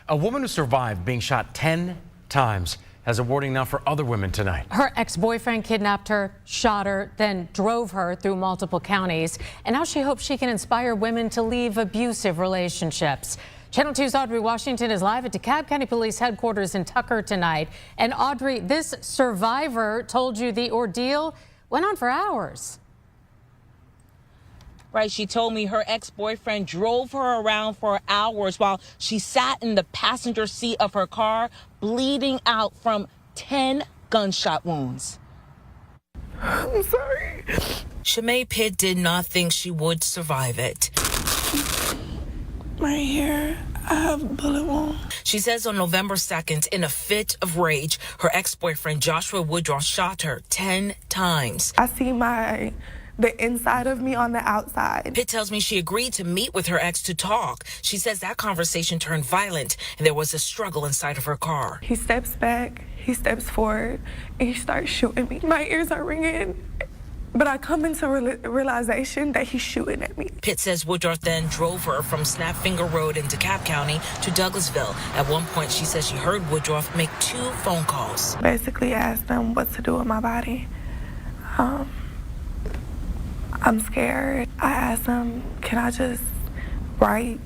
A woman who survived being shot 10 times has a warning now for other women tonight. Her ex-boyfriend kidnapped her, shot her, then drove her through multiple counties. And now she hopes she can inspire women to leave abusive relationships. Channel 2's Audrey Washington is live at DeKalb County Police headquarters in Tucker tonight. And Audrey, this survivor told you the ordeal went on for hours. Right, she told me her ex-boyfriend drove her around for hours while she sat in the passenger seat of her car, bleeding out from 10 gunshot wounds. I'm sorry. Shimei Pitt did not think she would survive it. Right here, I have a bullet wound. She says on November 2nd, in a fit of rage, her ex-boyfriend Joshua Woodruff shot her 10 times. I see the inside of me on the outside. Pitt tells me she agreed to meet with her ex to talk. She says that conversation turned violent and there was a struggle inside of her car. He steps back, he steps forward, and he starts shooting me. My ears are ringing, but I come into realization that he's shooting at me. Pitt says Woodruff then drove her from Snapfinger Road in DeKalb County to Douglasville. At one point, she says she heard Woodruff make 2 phone calls. Basically asked them what to do with my body. I'm scared. I asked him, can I just write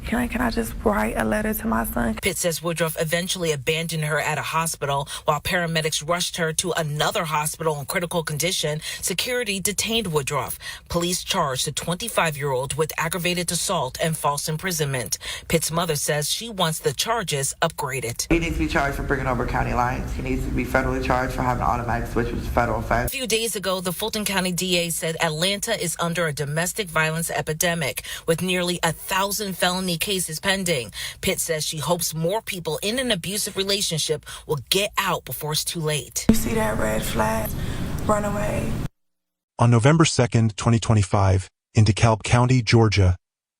a letter to my son? Pitt says Woodruff eventually abandoned her at a hospital while paramedics rushed her to another hospital in critical condition. Security detained Woodruff. Police charged the 25-year-old with aggravated assault and false imprisonment. Pitt's mother says she wants the charges upgraded. He needs to be charged for bringing over county lines. He needs to be federally charged for having an automatic switch, which is a federal offense. A few days ago, the Fulton County DA said Atlanta is under a domestic violence epidemic with nearly 1,000 felony cases pending. Pitt says she hopes more people in an abusive relationship will get out before it's too late. You see that red flag? Run away. On November 2nd, 2025, in DeKalb County, Georgia,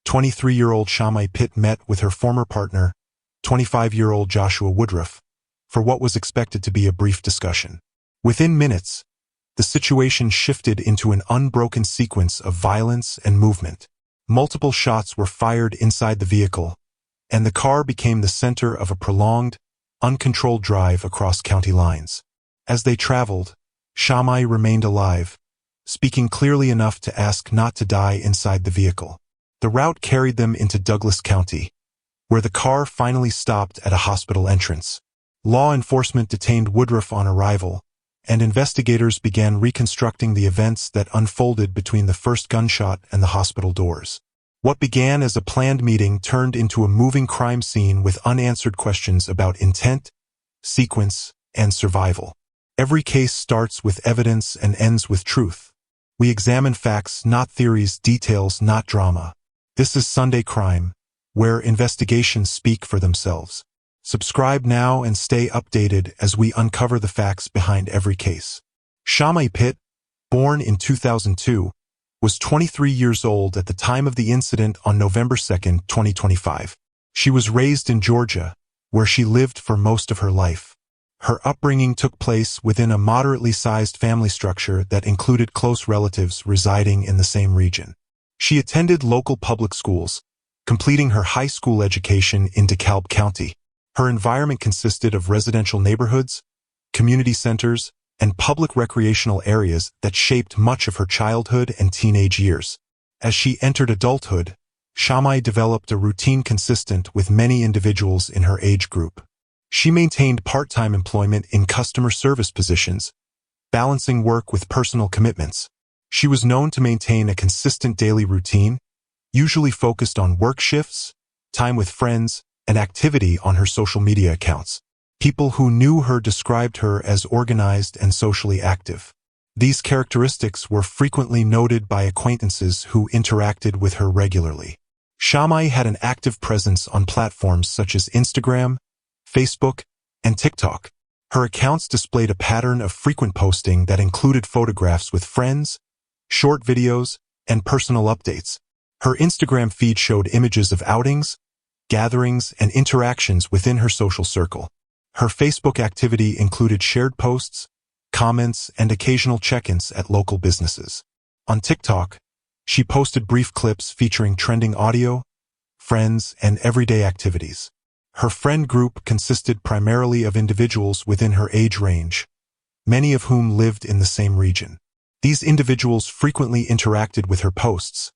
23-year-old Shimei Pitt met with her former partner, 25-year-old Joshua Woodruff, for what was expected to be a brief discussion. Within minutes, the situation shifted into an unbroken sequence of violence and movement. Multiple shots were fired inside the vehicle, and the car became the center of a prolonged, uncontrolled drive across county lines. As they traveled, Shimei remained alive, speaking clearly enough to ask not to die inside the vehicle. The route carried them into Douglas County, where the car finally stopped at a hospital entrance. Law enforcement detained Woodruff on arrival, and investigators began reconstructing the events that unfolded between the first gunshot and the hospital doors. What began as a planned meeting turned into a moving crime scene with unanswered questions about intent, sequence, and survival. Every case starts with evidence and ends with truth. We examine facts, not theories, details, not drama. This is Sunday Crime, where investigations speak for themselves. Subscribe now and stay updated as we uncover the facts behind every case. Shimei Pitt, born in 2002, was 23 years old at the time of the incident on November 2, 2025. She was raised in Georgia, where she lived for most of her life. Her upbringing took place within a moderately sized family structure that included close relatives residing in the same region. She attended local public schools, completing her high school education in DeKalb County. Her environment consisted of residential neighborhoods, community centers, and public recreational areas that shaped much of her childhood and teenage years. As she entered adulthood, Shimei developed a routine consistent with many individuals in her age group. She maintained part-time employment in customer service positions, balancing work with personal commitments. She was known to maintain a consistent daily routine, usually focused on work shifts, time with friends, and activity on her social media accounts. People who knew her described her as organized and socially active. These characteristics were frequently noted by acquaintances who interacted with her regularly. Shimei had an active presence on platforms such as Instagram, Facebook, and TikTok. Her accounts displayed a pattern of frequent posting that included photographs with friends, short videos, and personal updates. Her Instagram feed showed images of outings, gatherings, and interactions within her social circle. Her Facebook activity included shared posts, comments, and occasional check-ins at local businesses. On TikTok, she posted brief clips featuring trending audio, friends, and everyday activities. Her friend group consisted primarily of individuals within her age range, many of whom lived in the same region. These individuals frequently interacted with her posts,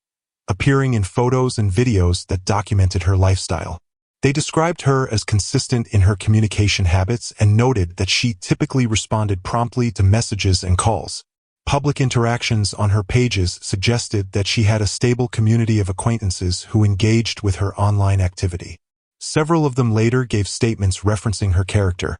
appearing in photos and videos that documented her lifestyle. They described her as consistent in her communication habits and noted that she typically responded promptly to messages and calls. Public interactions on her pages suggested that she had a stable community of acquaintances who engaged with her online activity. Several of them later gave statements referencing her character,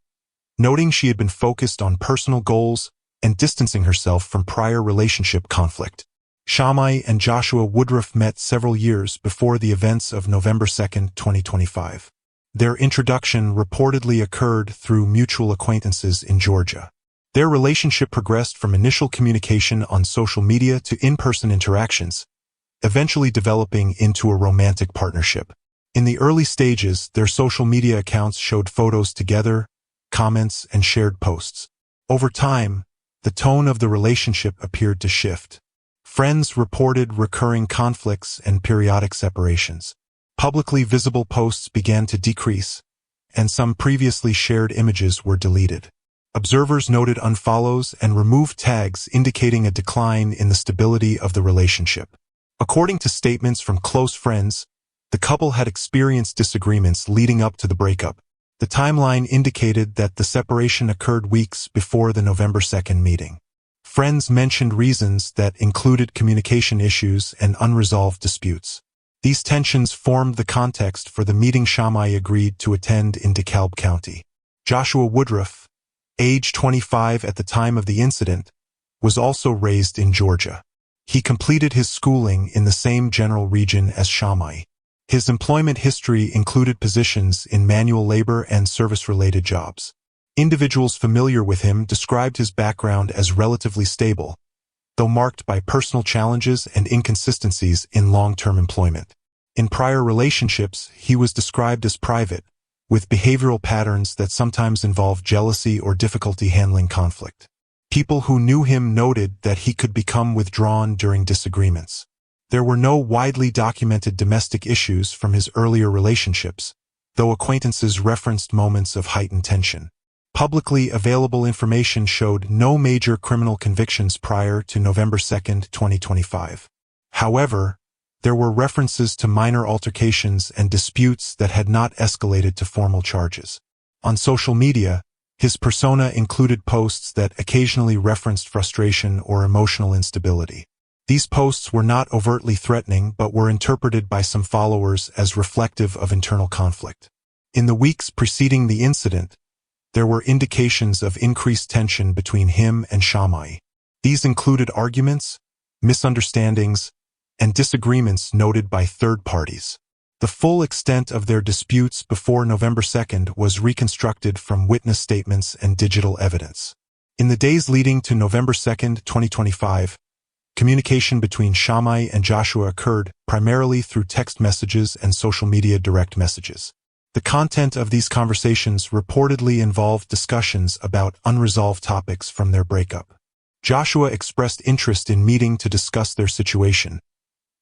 noting she had been focused on personal goals and distancing herself from prior relationship conflict. Shammai and Joshua Woodruff met several years before the events of November 2, 2025. Their introduction reportedly occurred through mutual acquaintances in Georgia. Their relationship progressed from initial communication on social media to in-person interactions, eventually developing into a romantic partnership. In the early stages, their social media accounts showed photos together, comments, and shared posts. Over time, the tone of the relationship appeared to shift. Friends reported recurring conflicts and periodic separations. Publicly visible posts began to decrease, and some previously shared images were deleted. Observers noted unfollows and removed tags indicating a decline in the stability of the relationship. According to statements from close friends, the couple had experienced disagreements leading up to the breakup. The timeline indicated that the separation occurred weeks before the November 2 meeting. Friends mentioned reasons that included communication issues and unresolved disputes. These tensions formed the context for the meeting Shammai agreed to attend in DeKalb County. Joshua Woodruff, age 25 at the time of the incident, was also raised in Georgia. He completed his schooling in the same general region as Shammai. His employment history included positions in manual labor and service-related jobs. Individuals familiar with him described his background as relatively stable, though marked by personal challenges and inconsistencies in long-term employment. In prior relationships, he was described as private, with behavioral patterns that sometimes involved jealousy or difficulty handling conflict. People who knew him noted that he could become withdrawn during disagreements. There were no widely documented domestic issues from his earlier relationships, though acquaintances referenced moments of heightened tension. Publicly available information showed no major criminal convictions prior to November 2, 2025. However, there were references to minor altercations and disputes that had not escalated to formal charges. On social media, his persona included posts that occasionally referenced frustration or emotional instability. These posts were not overtly threatening but were interpreted by some followers as reflective of internal conflict. In the weeks preceding the incident, there were indications of increased tension between him and Shammai. These included arguments, misunderstandings, and disagreements noted by third parties. The full extent of their disputes before November 2 was reconstructed from witness statements and digital evidence. In the days leading to November 2, 2025, communication between Shammai and Joshua occurred primarily through text messages and social media direct messages. The content of these conversations reportedly involved discussions about unresolved topics from their breakup. Joshua expressed interest in meeting to discuss their situation,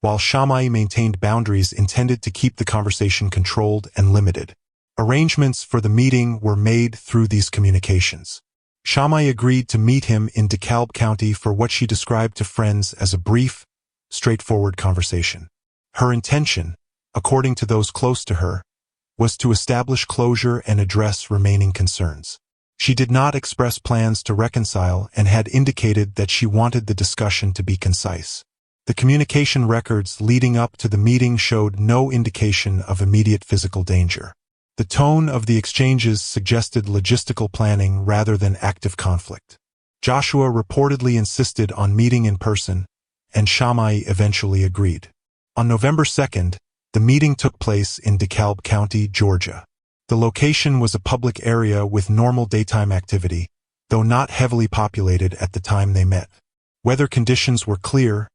while Shammai maintained boundaries intended to keep the conversation controlled and limited. Arrangements for the meeting were made through these communications. Shammai agreed to meet him in DeKalb County for what she described to friends as a brief, straightforward conversation. Her intention, according to those close to her, was to establish closure and address remaining concerns. She did not express plans to reconcile and had indicated that she wanted the discussion to be concise. The communication records leading up to the meeting showed no indication of immediate physical danger. The tone of the exchanges suggested logistical planning rather than active conflict. Joshua reportedly insisted on meeting in person, and Shammai eventually agreed. On November 2, the meeting took place in DeKalb County, Georgia. The location was a public area with normal daytime activity, though not heavily populated at the time they met. Weather conditions were clear,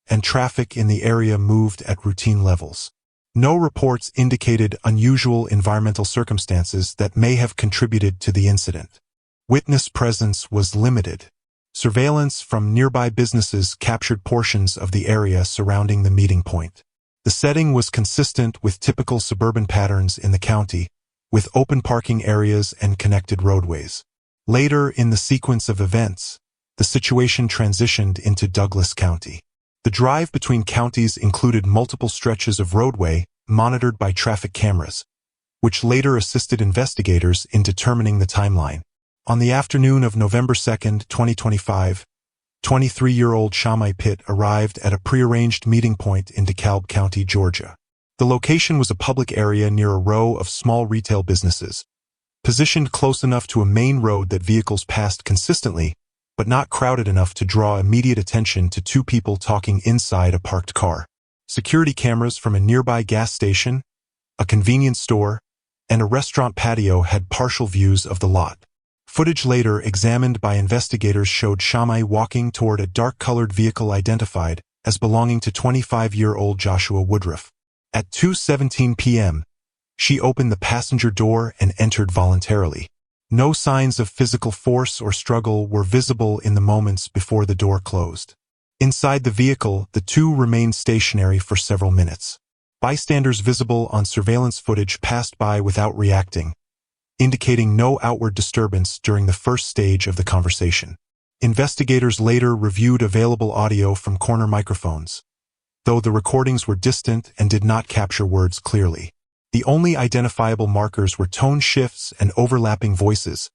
and traffic in the area moved at routine levels. No reports indicated unusual environmental circumstances that may have contributed to the incident. Witness presence was limited. Surveillance from nearby businesses captured portions of the area surrounding the meeting point. The setting was consistent with typical suburban patterns in the county, with open parking areas and connected roadways. Later in the sequence of events, the situation transitioned into Douglas County. The drive between counties included multiple stretches of roadway monitored by traffic cameras, which later assisted investigators in determining the timeline. On the afternoon of November 2, 2025, 23-year-old Shamai Pitt arrived at a prearranged meeting point in DeKalb County, Georgia. The location was a public area near a row of small retail businesses, positioned close enough to a main road that vehicles passed consistently, but not crowded enough to draw immediate attention to two people talking inside a parked car. Security cameras from a nearby gas station, a convenience store, and a restaurant patio had partial views of the lot. Footage later examined by investigators showed Shamai walking toward a dark-colored vehicle identified as belonging to 25-year-old Joshua Woodruff. At 2:17 p.m., she opened the passenger door and entered voluntarily. No signs of physical force or struggle were visible in the moments before the door closed. Inside the vehicle, the two remained stationary for several minutes. Bystanders visible on surveillance footage passed by without reacting, indicating no outward disturbance during the first stage of the conversation. Investigators later reviewed available audio from corner microphones, though the recordings were distant and did not capture words clearly. The only identifiable markers were tone shifts and overlapping voices,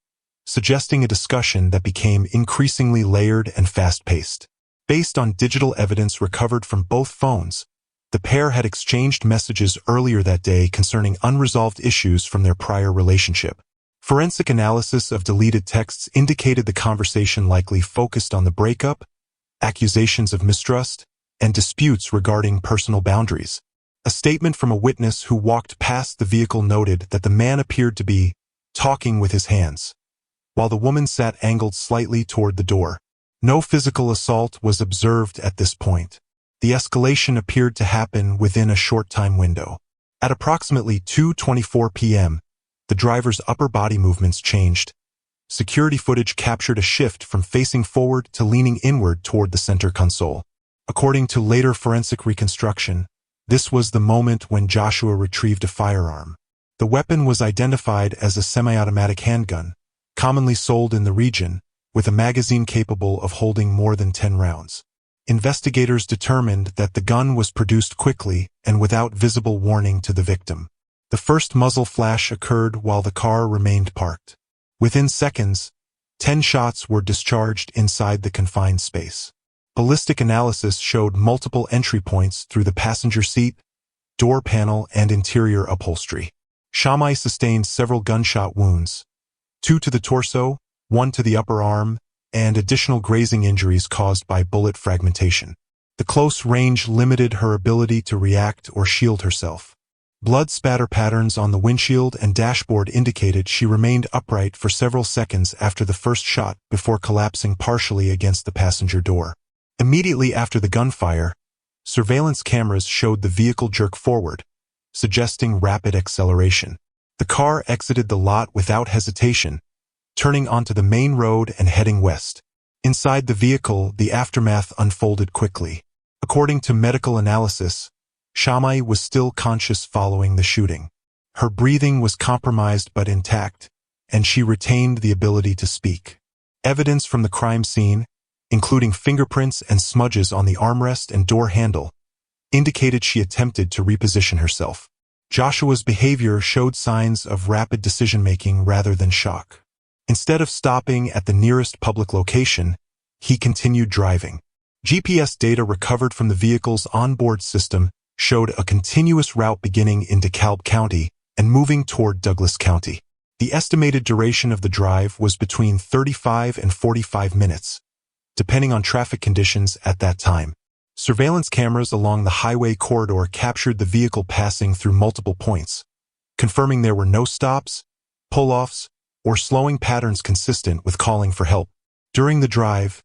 suggesting a discussion that became increasingly layered and fast-paced. Based on digital evidence recovered from both phones, the pair had exchanged messages earlier that day concerning unresolved issues from their prior relationship. Forensic analysis of deleted texts indicated the conversation likely focused on the breakup, accusations of mistrust, and disputes regarding personal boundaries. A statement from a witness who walked past the vehicle noted that the man appeared to be talking with his hands, while the woman sat angled slightly toward the door. No physical assault was observed at this point. The escalation appeared to happen within a short time window. At approximately 2:24 p.m., the driver's upper body movements changed. Security footage captured a shift from facing forward to leaning inward toward the center console. According to later forensic reconstruction, this was the moment when Joshua retrieved a firearm. The weapon was identified as a semi-automatic handgun, commonly sold in the region, with a magazine capable of holding more than 10 rounds. Investigators determined that the gun was produced quickly and without visible warning to the victim. The first muzzle flash occurred while the car remained parked. Within seconds, 10 shots were discharged inside the confined space. Ballistic analysis showed multiple entry points through the passenger seat, door panel, and interior upholstery. Shamai sustained several gunshot wounds, 2 to the torso, 1 to the upper arm, and additional grazing injuries caused by bullet fragmentation. The close range limited her ability to react or shield herself. Blood spatter patterns on the windshield and dashboard indicated she remained upright for several seconds after the first shot before collapsing partially against the passenger door. Immediately after the gunfire, surveillance cameras showed the vehicle jerk forward, suggesting rapid acceleration. The car exited the lot without hesitation, turning onto the main road and heading west. Inside the vehicle, the aftermath unfolded quickly. According to medical analysis, Shamai was still conscious following the shooting. Her breathing was compromised but intact, and she retained the ability to speak. Evidence from the crime scene, including fingerprints and smudges on the armrest and door handle, indicated she attempted to reposition herself. Joshua's behavior showed signs of rapid decision-making rather than shock. Instead of stopping at the nearest public location, he continued driving. GPS data recovered from the vehicle's onboard system showed a continuous route beginning in DeKalb County and moving toward Douglas County. The estimated duration of the drive was between 35 and 45 minutes, depending on traffic conditions at that time. Surveillance cameras along the highway corridor captured the vehicle passing through multiple points, confirming there were no stops, pull-offs, or slowing patterns consistent with calling for help. During the drive,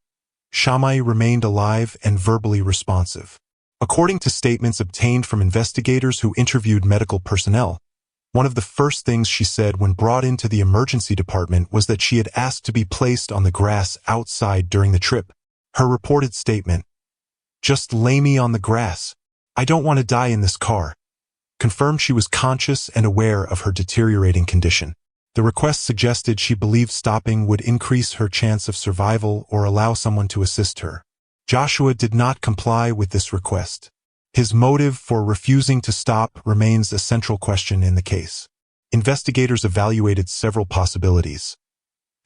Shamai remained alive and verbally responsive. According to statements obtained from investigators who interviewed medical personnel, one of the first things she said when brought into the emergency department was that she had asked to be placed on the grass outside during the trip. Her reported statement, "Just lay me on the grass. I don't want to die in this car," confirmed she was conscious and aware of her deteriorating condition. The request suggested she believed stopping would increase her chance of survival or allow someone to assist her. Joshua did not comply with this request. His motive for refusing to stop remains a central question in the case. Investigators evaluated several possibilities: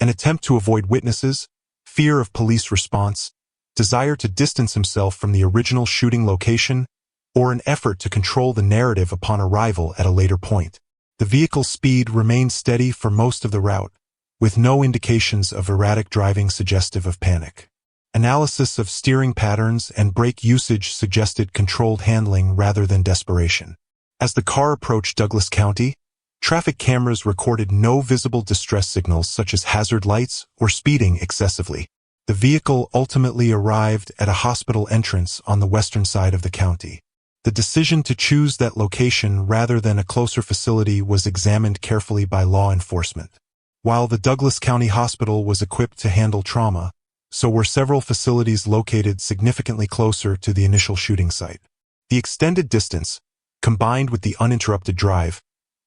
an attempt to avoid witnesses, fear of police response, desire to distance himself from the original shooting location, or an effort to control the narrative upon arrival at a later point. The vehicle's speed remained steady for most of the route, with no indications of erratic driving suggestive of panic. Analysis of steering patterns and brake usage suggested controlled handling rather than desperation. As the car approached Douglas County, traffic cameras recorded no visible distress signals such as hazard lights or speeding excessively. The vehicle ultimately arrived at a hospital entrance on the western side of the county. The decision to choose that location rather than a closer facility was examined carefully by law enforcement. While the Douglas County Hospital was equipped to handle trauma, so were several facilities located significantly closer to the initial shooting site. The extended distance, combined with the uninterrupted drive,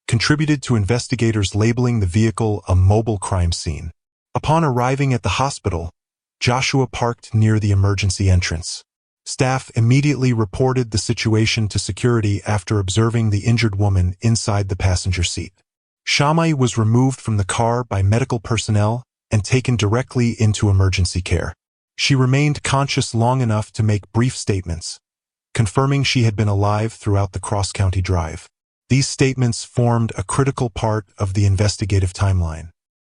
contributed to investigators labeling the vehicle a mobile crime scene. Upon arriving at the hospital, Joshua parked near the emergency entrance. Staff immediately reported the situation to security after observing the injured woman inside the passenger seat. Shamai was removed from the car by medical personnel and taken directly into emergency care. She remained conscious long enough to make brief statements, confirming she had been alive throughout the cross-county drive. These statements formed a critical part of the investigative timeline.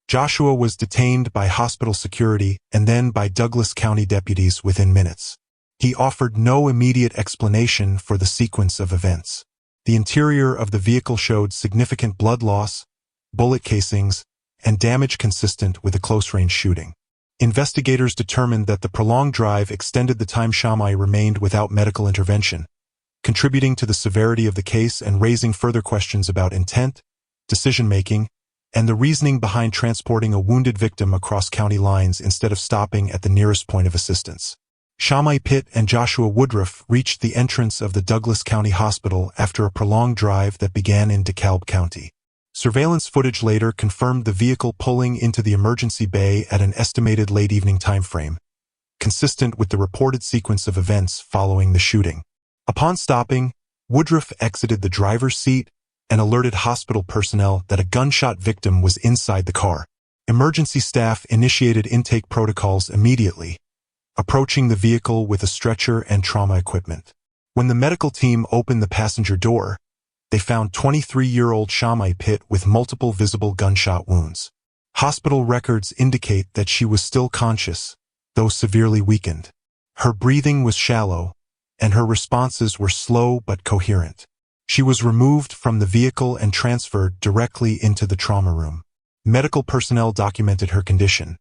Joshua was detained by hospital security and then by Douglas County deputies within minutes. He offered no immediate explanation for the sequence of events. The interior of the vehicle showed significant blood loss, bullet casings, and damage consistent with a close-range shooting. Investigators determined that the prolonged drive extended the time Shamai remained without medical intervention, contributing to the severity of the case and raising further questions about intent, decision-making, and the reasoning behind transporting a wounded victim across county lines instead of stopping at the nearest point of assistance. Shamai Pitt and Joshua Woodruff reached the entrance of the Douglas County Hospital after a prolonged drive that began in DeKalb County. Surveillance footage later confirmed the vehicle pulling into the emergency bay at an estimated late evening timeframe, consistent with the reported sequence of events following the shooting. Upon stopping, Woodruff exited the driver's seat and alerted hospital personnel that a gunshot victim was inside the car. Emergency staff initiated intake protocols immediately, approaching the vehicle with a stretcher and trauma equipment. When the medical team opened the passenger door, they found 23-year-old Shamai Pitt with multiple visible gunshot wounds. Hospital records indicate that she was still conscious, though severely weakened. Her breathing was shallow, and her responses were slow but coherent. She was removed from the vehicle and transferred directly into the trauma room. Medical personnel documented her condition: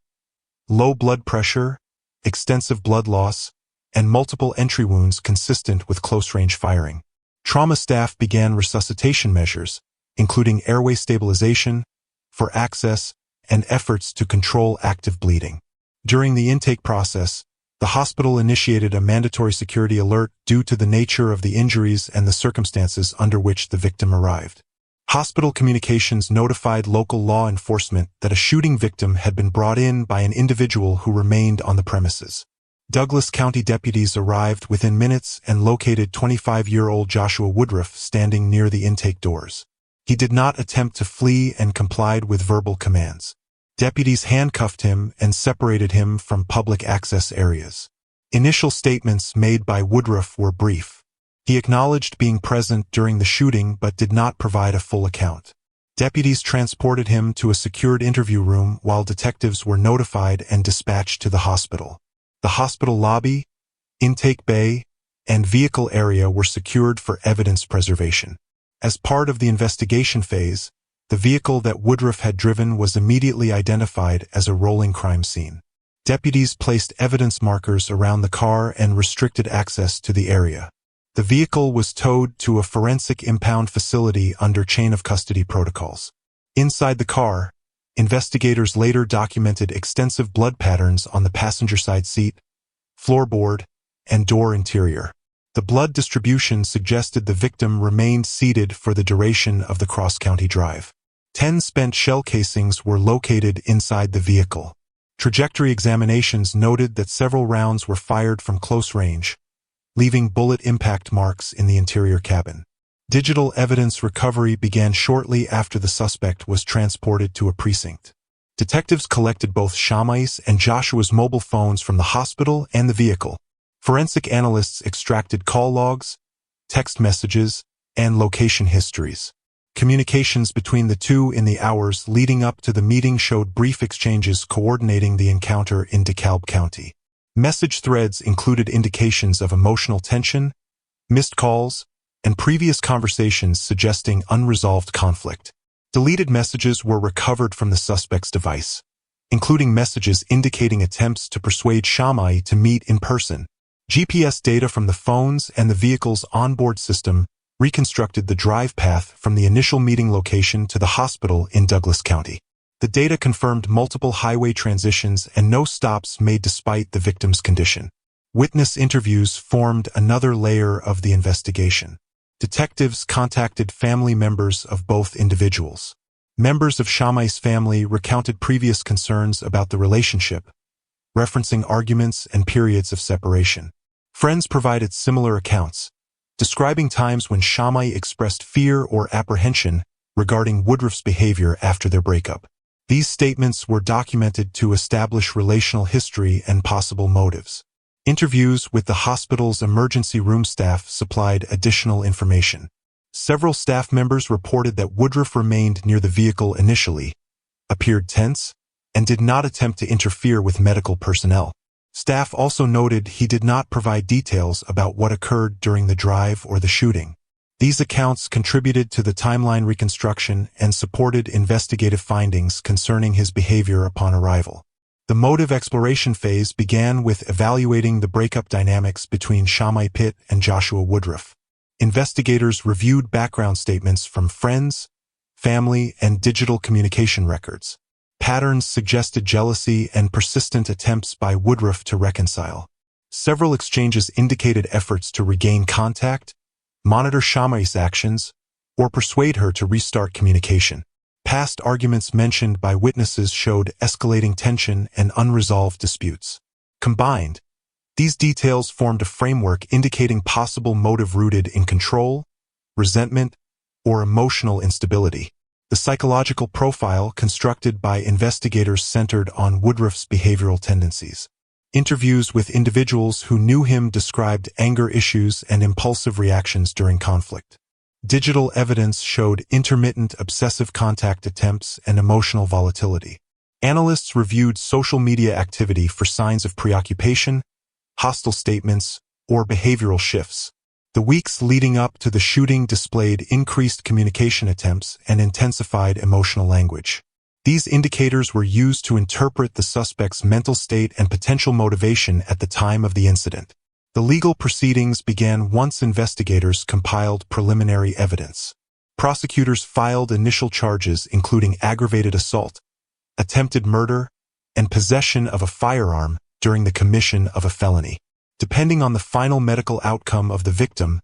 low blood pressure, extensive blood loss, and multiple entry wounds consistent with close-range firing. Trauma staff began resuscitation measures, including airway stabilization, for access, and efforts to control active bleeding. During the intake process, the hospital initiated a mandatory security alert due to the nature of the injuries and the circumstances under which the victim arrived. Hospital communications notified local law enforcement that a shooting victim had been brought in by an individual who remained on the premises. Douglas County deputies arrived within minutes and located 25-year-old Joshua Woodruff standing near the intake doors. He did not attempt to flee and complied with verbal commands. Deputies handcuffed him and separated him from public access areas. Initial statements made by Woodruff were brief. He acknowledged being present during the shooting but did not provide a full account. Deputies transported him to a secured interview room while detectives were notified and dispatched to the hospital. The hospital lobby, intake bay, and vehicle area were secured for evidence preservation. As part of the investigation phase, the vehicle that Woodruff had driven was immediately identified as a rolling crime scene. Deputies placed evidence markers around the car and restricted access to the area. The vehicle was towed to a forensic impound facility under chain of custody protocols. Inside the car, investigators later documented extensive blood patterns on the passenger side seat, floorboard, and door interior. The blood distribution suggested the victim remained seated for the duration of the cross-county drive. 10 spent shell casings were located inside the vehicle. Trajectory examinations noted that several rounds were fired from close range, leaving bullet impact marks in the interior cabin. Digital evidence recovery began shortly after the suspect was transported to a precinct. Detectives collected both Shamai's and Joshua's mobile phones from the hospital and the vehicle. Forensic analysts extracted call logs, text messages, and location histories. Communications between the two in the hours leading up to the meeting showed brief exchanges coordinating the encounter in DeKalb County. Message threads included indications of emotional tension, missed calls, and previous conversations suggesting unresolved conflict. Deleted messages were recovered from the suspect's device, including messages indicating attempts to persuade Shamai to meet in person. GPS data from the phones and the vehicle's onboard system reconstructed the drive path from the initial meeting location to the hospital in Douglas County. The data confirmed multiple highway transitions and no stops made despite the victim's condition. Witness interviews formed another layer of the investigation. Detectives contacted family members of both individuals. Members of Shamai's family recounted previous concerns about the relationship, referencing arguments and periods of separation. Friends provided similar accounts, describing times when Shamai expressed fear or apprehension regarding Woodruff's behavior after their breakup. These statements were documented to establish relational history and possible motives. Interviews with the hospital's emergency room staff supplied additional information. Several staff members reported that Woodruff remained near the vehicle initially, appeared tense, and did not attempt to interfere with medical personnel. Staff also noted he did not provide details about what occurred during the drive or the shooting. These accounts contributed to the timeline reconstruction and supported investigative findings concerning his behavior upon arrival. The motive exploration phase began with evaluating the breakup dynamics between Shamai Pitt and Joshua Woodruff. Investigators reviewed background statements from friends, family, and digital communication records. Patterns suggested jealousy and persistent attempts by Woodruff to reconcile. Several exchanges indicated efforts to regain contact, monitor Shamai's actions, or persuade her to restart communication. Past arguments mentioned by witnesses showed escalating tension and unresolved disputes. Combined, these details formed a framework indicating possible motive rooted in control, resentment, or emotional instability. The psychological profile constructed by investigators centered on Woodruff's behavioral tendencies. Interviews with individuals who knew him described anger issues and impulsive reactions during conflict. Digital evidence showed intermittent obsessive contact attempts and emotional volatility. Analysts reviewed social media activity for signs of preoccupation, hostile statements, or behavioral shifts. The weeks leading up to the shooting displayed increased communication attempts and intensified emotional language. These indicators were used to interpret the suspect's mental state and potential motivation at the time of the incident. The legal proceedings began once investigators compiled preliminary evidence. Prosecutors filed initial charges including aggravated assault, attempted murder, and possession of a firearm during the commission of a felony. Depending on the final medical outcome of the victim,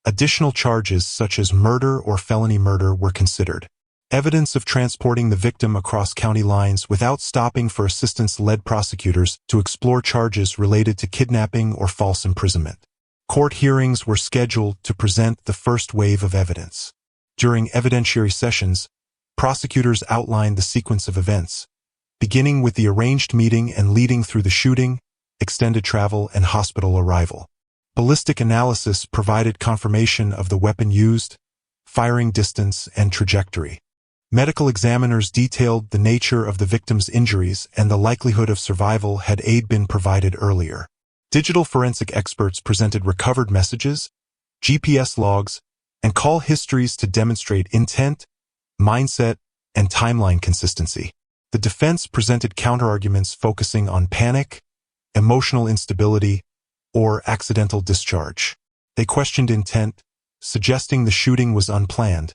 additional charges such as murder or felony murder were considered. Evidence of transporting the victim across county lines without stopping for assistance led prosecutors to explore charges related to kidnapping or false imprisonment. Court hearings were scheduled to present the first wave of evidence. During evidentiary sessions, prosecutors outlined the sequence of events, beginning with the arranged meeting and leading through the shooting, extended travel, and hospital arrival. Ballistic analysis provided confirmation of the weapon used, firing distance, and trajectory. Medical examiners detailed the nature of the victim's injuries and the likelihood of survival had aid been provided earlier. Digital forensic experts presented recovered messages, GPS logs, and call histories to demonstrate intent, mindset, and timeline consistency. The defense presented counterarguments focusing on panic, emotional instability, or accidental discharge. They questioned intent, suggesting the shooting was unplanned,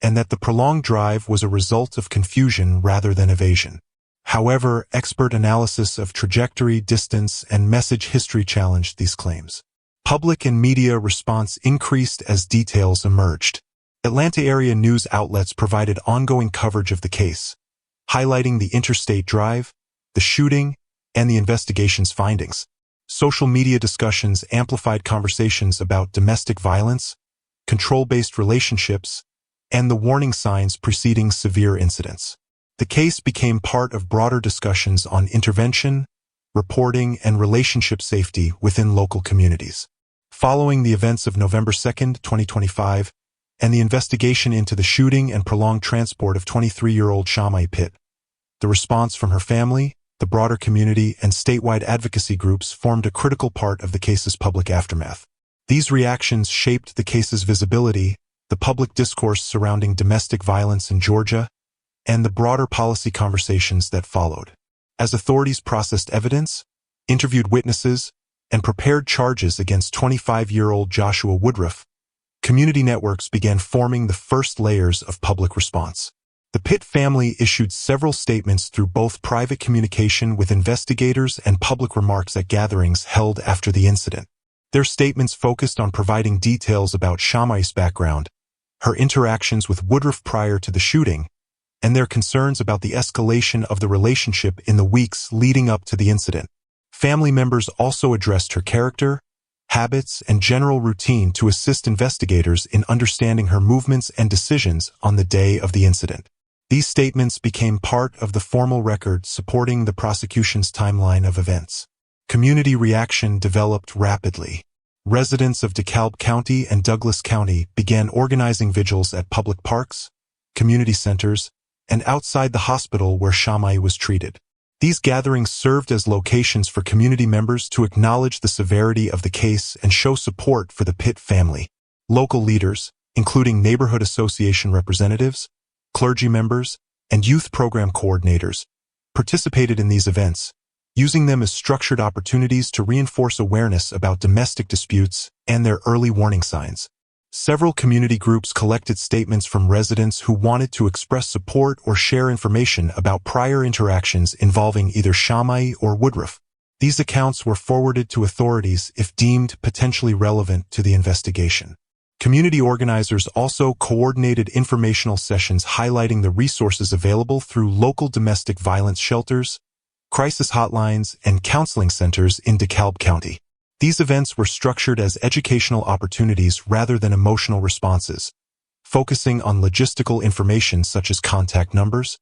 and that the prolonged drive was a result of confusion rather than evasion. However, expert analysis of trajectory, distance, and message history challenged these claims. Public and media response increased as details emerged. Atlanta area news outlets provided ongoing coverage of the case, highlighting the interstate drive, the shooting, and the investigation's findings. Social media discussions amplified conversations about domestic violence, control-based relationships, and the warning signs preceding severe incidents. The case became part of broader discussions on intervention, reporting, and relationship safety within local communities. Following the events of November 2, 2025, and the investigation into the shooting and prolonged transport of 23-year-old Shamai Pitt, the response from her family, the broader community, and statewide advocacy groups formed a critical part of the case's public aftermath. These reactions shaped the case's visibility, the public discourse surrounding domestic violence in Georgia, and the broader policy conversations that followed. As authorities processed evidence, interviewed witnesses, and prepared charges against 25-year-old Joshua Woodruff, community networks began forming the first layers of public response. The Pitt family issued several statements through both private communication with investigators and public remarks at gatherings held after the incident. Their statements focused on providing details about Shamai's background, her interactions with Woodruff prior to the shooting, and their concerns about the escalation of the relationship in the weeks leading up to the incident. Family members also addressed her character, habits, and general routine to assist investigators in understanding her movements and decisions on the day of the incident. These statements became part of the formal record supporting the prosecution's timeline of events. Community reaction developed rapidly. Residents of DeKalb County and Douglas County began organizing vigils at public parks, community centers, and outside the hospital where Shamai was treated. These gatherings served as locations for community members to acknowledge the severity of the case and show support for the Pitt family. Local leaders, including neighborhood association representatives, clergy members, and youth program coordinators, participated in these events, using them as structured opportunities to reinforce awareness about domestic disputes and their early warning signs. Several community groups collected statements from residents who wanted to express support or share information about prior interactions involving either Shamai or Woodruff. These accounts were forwarded to authorities if deemed potentially relevant to the investigation. Community organizers also coordinated informational sessions highlighting the resources available through local domestic violence shelters, crisis hotlines, and counseling centers in DeKalb County. These events were structured as educational opportunities rather than emotional responses, focusing on logistical information such as contact numbers,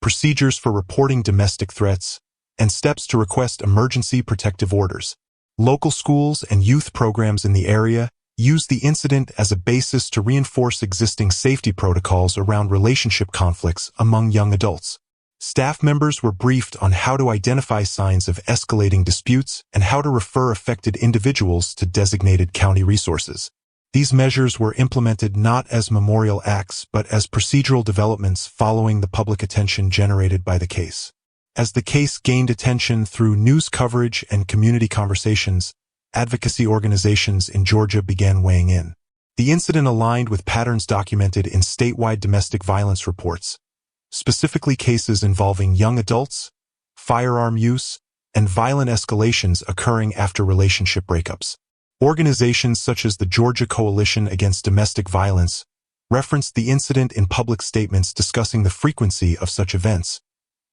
procedures for reporting domestic threats, and steps to request emergency protective orders. Local schools and youth programs in the area used the incident as a basis to reinforce existing safety protocols around relationship conflicts among young adults. Staff members were briefed on how to identify signs of escalating disputes and how to refer affected individuals to designated county resources. These measures were implemented not as memorial acts but as procedural developments following the public attention generated by the case. As the case gained attention through news coverage and community conversations, advocacy organizations in Georgia began weighing in. The incident aligned with patterns documented in statewide domestic violence reports, specifically cases involving young adults, firearm use, and violent escalations occurring after relationship breakups. Organizations such as the Georgia Coalition Against Domestic Violence referenced the incident in public statements discussing the frequency of such events,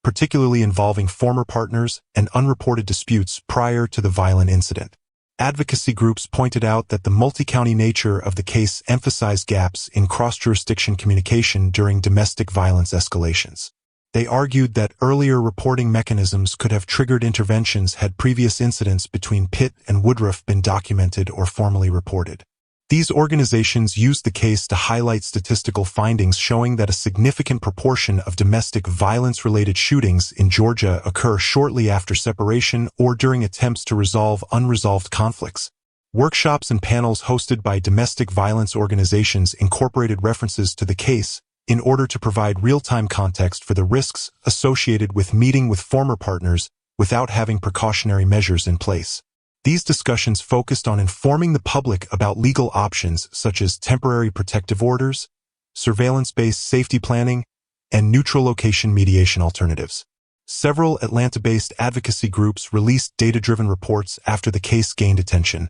particularly involving former partners and unreported disputes prior to the violent incident. Advocacy groups pointed out that the multi-county nature of the case emphasized gaps in cross-jurisdiction communication during domestic violence escalations. They argued that earlier reporting mechanisms could have triggered interventions had previous incidents between Pitt and Woodruff been documented or formally reported. These organizations used the case to highlight statistical findings showing that a significant proportion of domestic violence-related shootings in Georgia occur shortly after separation or during attempts to resolve unresolved conflicts. Workshops and panels hosted by domestic violence organizations incorporated references to the case in order to provide real-time context for the risks associated with meeting with former partners without having precautionary measures in place. These discussions focused on informing the public about legal options such as temporary protective orders, surveillance-based safety planning, and neutral location mediation alternatives. Several Atlanta-based advocacy groups released data-driven reports after the case gained attention,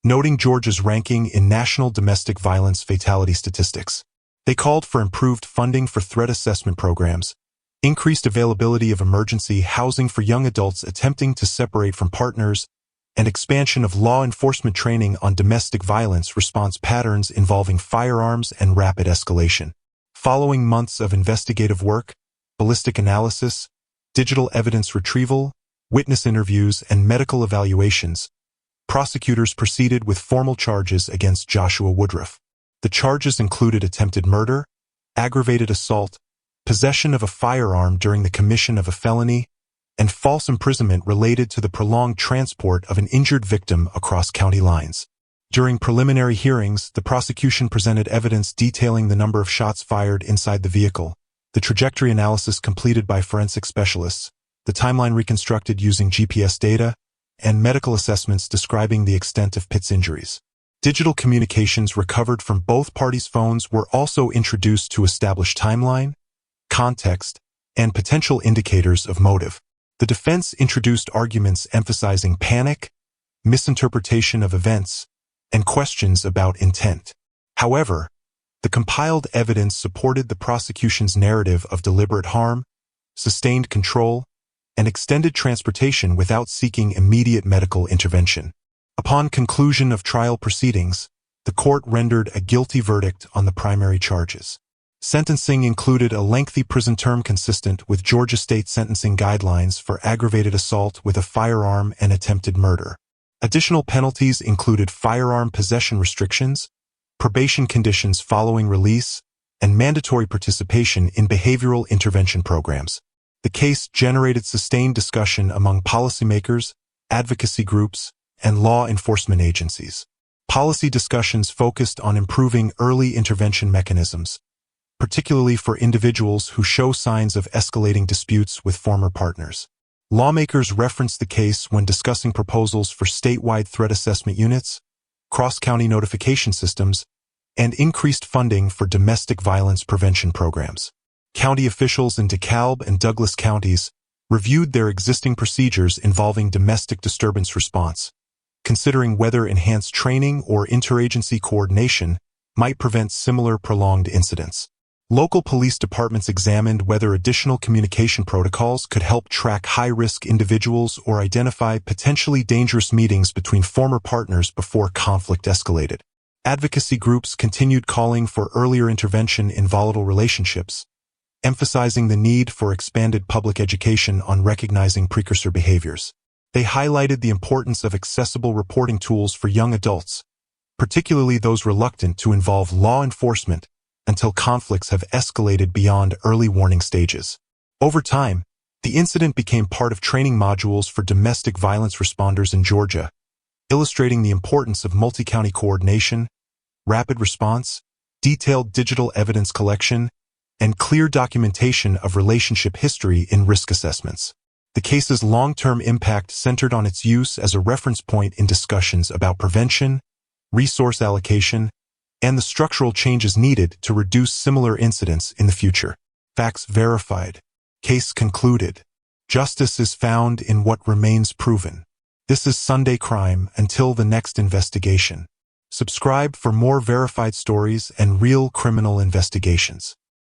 noting Georgia's ranking in national domestic violence fatality statistics. They called for improved funding for threat assessment programs, increased availability of emergency housing for young adults attempting to separate from partners, and expansion of law enforcement training on domestic violence response patterns involving firearms and rapid escalation. Following months of investigative work, ballistic analysis, digital evidence retrieval, witness interviews, and medical evaluations, prosecutors proceeded with formal charges against Joshua Woodruff. The charges included attempted murder, aggravated assault, possession of a firearm during the commission of a felony, and false imprisonment related to the prolonged transport of an injured victim across county lines. During preliminary hearings, the prosecution presented evidence detailing the number of shots fired inside the vehicle, the trajectory analysis completed by forensic specialists, the timeline reconstructed using GPS data, and medical assessments describing the extent of Pitt's injuries. Digital communications recovered from both parties' phones were also introduced to establish timeline, context, and potential indicators of motive. The defense introduced arguments emphasizing panic, misinterpretation of events, and questions about intent. However, the compiled evidence supported the prosecution's narrative of deliberate harm, sustained control, and extended transportation without seeking immediate medical intervention. Upon conclusion of trial proceedings, the court rendered a guilty verdict on the primary charges. Sentencing included a lengthy prison term consistent with Georgia state sentencing guidelines for aggravated assault with a firearm and attempted murder. Additional penalties included firearm possession restrictions, probation conditions following release, and mandatory participation in behavioral intervention programs. The case generated sustained discussion among policymakers, advocacy groups, and law enforcement agencies. Policy discussions focused on improving early intervention mechanisms, particularly for individuals who show signs of escalating disputes with former partners. Lawmakers referenced the case when discussing proposals for statewide threat assessment units, cross-county notification systems, and increased funding for domestic violence prevention programs. County officials in DeKalb and Douglas counties reviewed their existing procedures involving domestic disturbance response, considering whether enhanced training or interagency coordination might prevent similar prolonged incidents. Local police departments examined whether additional communication protocols could help track high-risk individuals or identify potentially dangerous meetings between former partners before conflict escalated. Advocacy groups continued calling for earlier intervention in volatile relationships, emphasizing the need for expanded public education on recognizing precursor behaviors. They highlighted the importance of accessible reporting tools for young adults, particularly those reluctant to involve law enforcement until conflicts have escalated beyond early warning stages. Over time, the incident became part of training modules for domestic violence responders in Georgia, illustrating the importance of multi-county coordination, rapid response, detailed digital evidence collection, and clear documentation of relationship history in risk assessments. The case's long-term impact centered on its use as a reference point in discussions about prevention, resource allocation, and the structural changes needed to reduce similar incidents in the future. Facts verified. Case concluded. Justice is found in what remains proven. This is Sunday Crime until the next investigation. Subscribe for more verified stories and real criminal investigations.